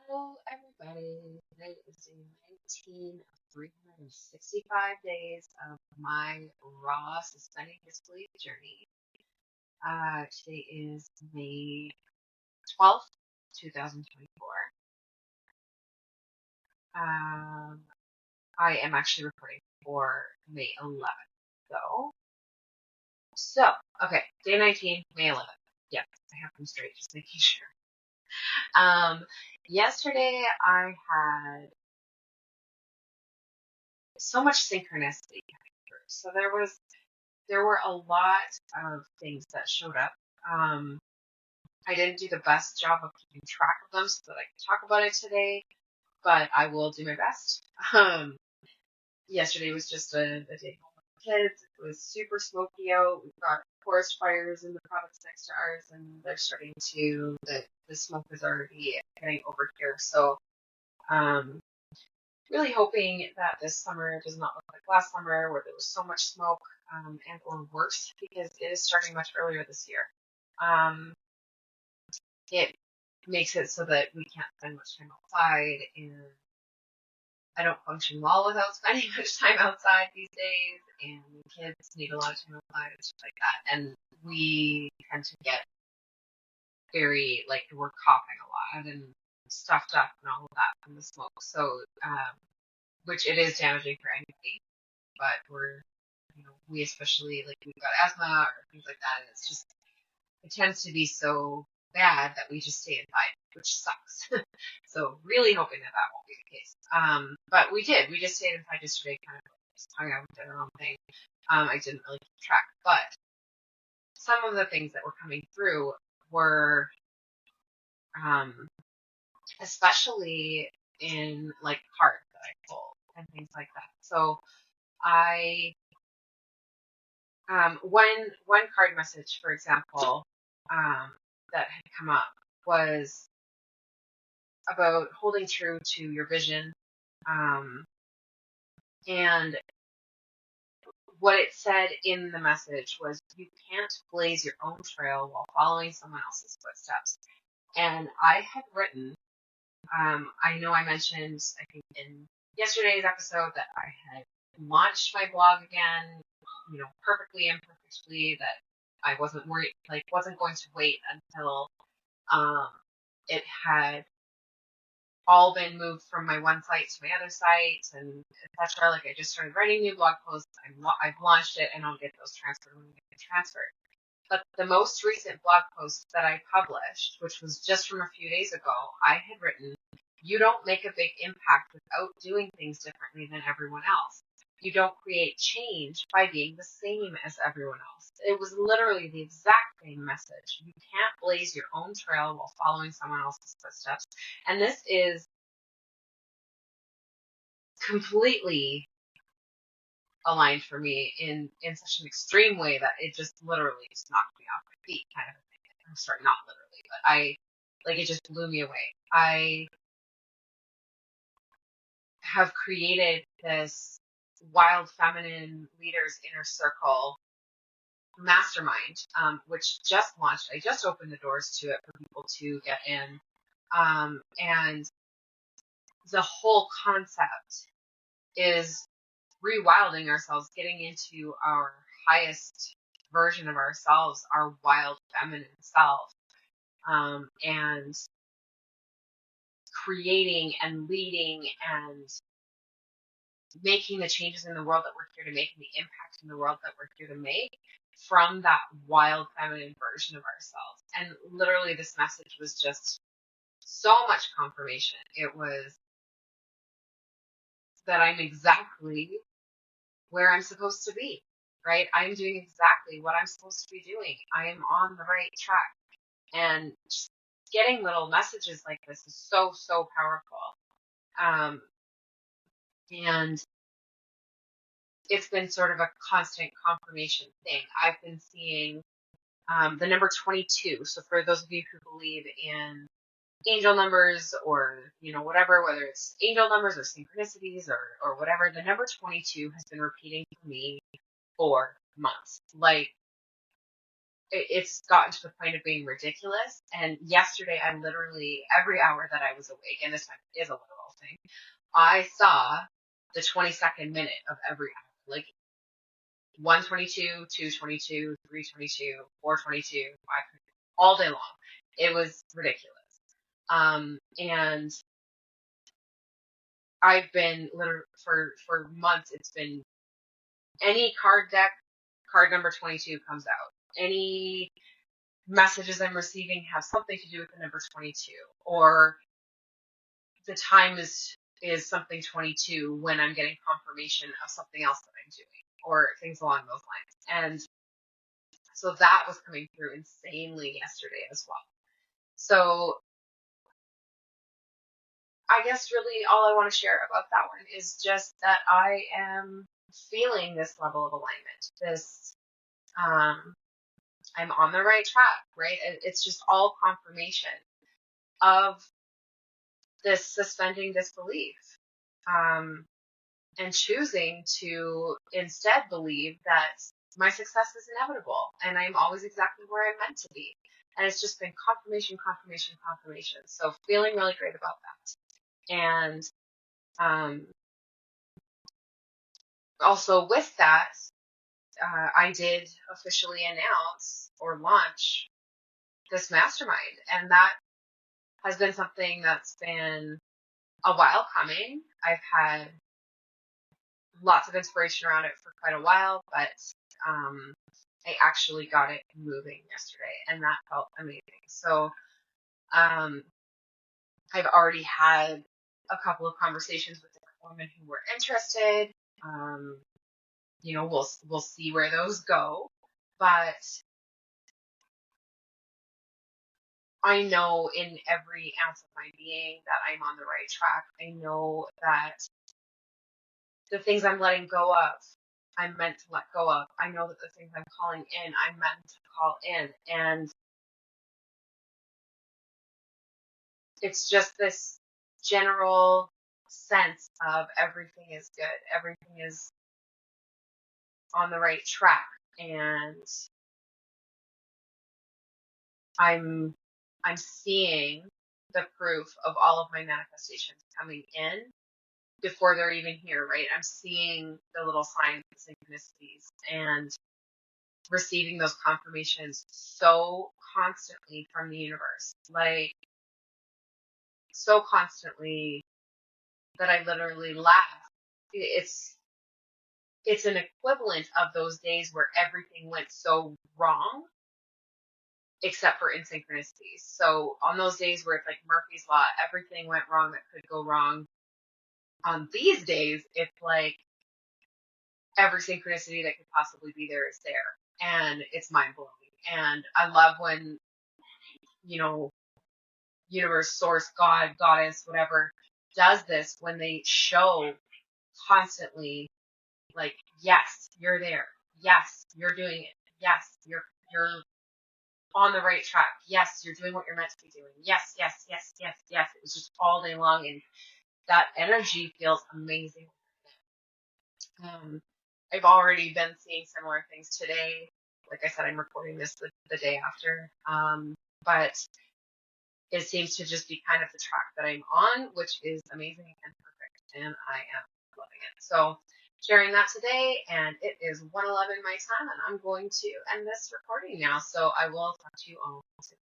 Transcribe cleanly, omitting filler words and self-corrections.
Hello, everybody. Today is day 19 of 365 days of my raw suspending disbelief journey. Today is May 12th, 2024. I am actually recording for May 11th, though. So, okay, day 19, May 11th. Yes, I have them straight, just making sure. Yesterday I had so much synchronicity coming through. So there were a lot of things that showed up. I didn't do the best job of keeping track of them so that I can talk about it today, but I will do my best. Yesterday was just a day home with the kids. It was super smoky out. We've got forest fires in the province next to ours, and they're starting to the smoke is already getting over here. So really hoping that this summer does not look like last summer where there was so much smoke, and or worse, because it is starting much earlier this year. It makes it so that we can't spend much time outside, and I don't function well without spending much time outside these days, and the kids need a lot of time outside and stuff like that, and we tend to get very, like, we're coughing a lot and stuffed up and all of that from the smoke, so which it is damaging for anybody, but we especially, like, we've got asthma or things like that, and it's just, it tends to be so bad that we just stay inside, which sucks. So really hoping that that won't be the case. But we just stayed inside yesterday, kind of just hung out, did our own thing. I didn't really keep track, but some of the things that were coming through were, especially in, like, cards that I pulled and things like that. So one card message, for example, that had come up was about holding true to your vision. And what it said in the message was, you can't blaze your own trail while following someone else's footsteps. And I had written, I know I mentioned, I think in yesterday's episode, that I had launched my blog again, perfectly imperfectly, that I wasn't worried, like, wasn't going to wait until it had all been moved from my one site to my other site, and etc. Like, I just started writing new blog posts. I've launched it, and I'll get those transferred when we get transferred. But the most recent blog post that I published, which was just from a few days ago, I had written, you don't make a big impact without doing things differently than everyone else. You don't create change by being the same as everyone else. It was literally the exact same message. You can't blaze your own trail while following someone else's footsteps. And this is completely aligned for me in such an extreme way that it just literally just knocked me off my feet, kind of a thing. I'm sorry, not literally, but it just blew me away. I have created this Wild Feminine Leaders Inner Circle mastermind, which just launched. I just opened the doors to it for people to get in. And the whole concept is rewilding ourselves, getting into our highest version of ourselves, our wild feminine self, and creating and leading and making the changes in the world that we're here to make, and the impact in the world that we're here to make from that wild feminine version of ourselves. And literally this message was just so much confirmation. It was that I'm exactly where I'm supposed to be, right? I'm doing exactly what I'm supposed to be doing. I am on the right track. And just getting little messages like this is so, so powerful. And it's been sort of a constant confirmation thing. I've been seeing the number 22. So for those of you who believe in angel numbers, or whatever, whether it's angel numbers or synchronicities or whatever, the number 22 has been repeating for me for months. Like, it's gotten to the point of being ridiculous. And yesterday, I literally, every hour that I was awake, and this time is a literal thing, I saw the 22nd minute of every hour, like 1:22, 2:22, 3:22, 4:22, 5, all day long. It was ridiculous. And I've been literally for months. It's been any card deck, card number 22 comes out. Any messages I'm receiving have something to do with the number 22, or the time is something 22 when I'm getting confirmation of something else that I'm doing, or things along those lines. And so that was coming through insanely yesterday as well. So I guess really all I want to share about that one is just that I am feeling this level of alignment. I'm on the right track, right? It's just all confirmation of this suspending disbelief, and choosing to instead believe that my success is inevitable and I'm always exactly where I'm meant to be. And it's just been confirmation, confirmation, confirmation. So feeling really great about that. And also with that, I did officially announce or launch this mastermind. And that has been something that's been a while coming. I've had lots of inspiration around it for quite a while, but I actually got it moving yesterday, and that felt amazing. So I've already had a couple of conversations with different women who were interested. We'll see where those go, but I know in every ounce of my being that I'm on the right track. I know that the things I'm letting go of, I'm meant to let go of. I know that the things I'm calling in, I'm meant to call in. And it's just this general sense of everything is good, everything is on the right track. And I'm seeing the proof of all of my manifestations coming in before they're even here, right? I'm seeing the little signs, the synchronicities, and receiving those confirmations so constantly from the universe, like so constantly that I literally laugh. It's an equivalent of those days where everything went so wrong, except for in synchronicities. So on those days where it's like Murphy's Law, everything went wrong that could go wrong. On these days, it's like every synchronicity that could possibly be there is there. And it's mind blowing. And I love when, universe, source, God, goddess, whatever, does this, when they show constantly, like, yes, you're there. Yes, you're doing it. Yes, you're on the right track. Yes, you're doing what you're meant to be doing. Yes, yes, yes, yes, yes. It was just all day long, and that energy feels amazing. I've already been seeing similar things today. Like I said, I'm recording this the day after. But it seems to just be kind of the track that I'm on, which is amazing and perfect, and I am loving it. So sharing that today, and it is 1:11 my time, and I'm going to end this recording now. So I will talk to you all soon.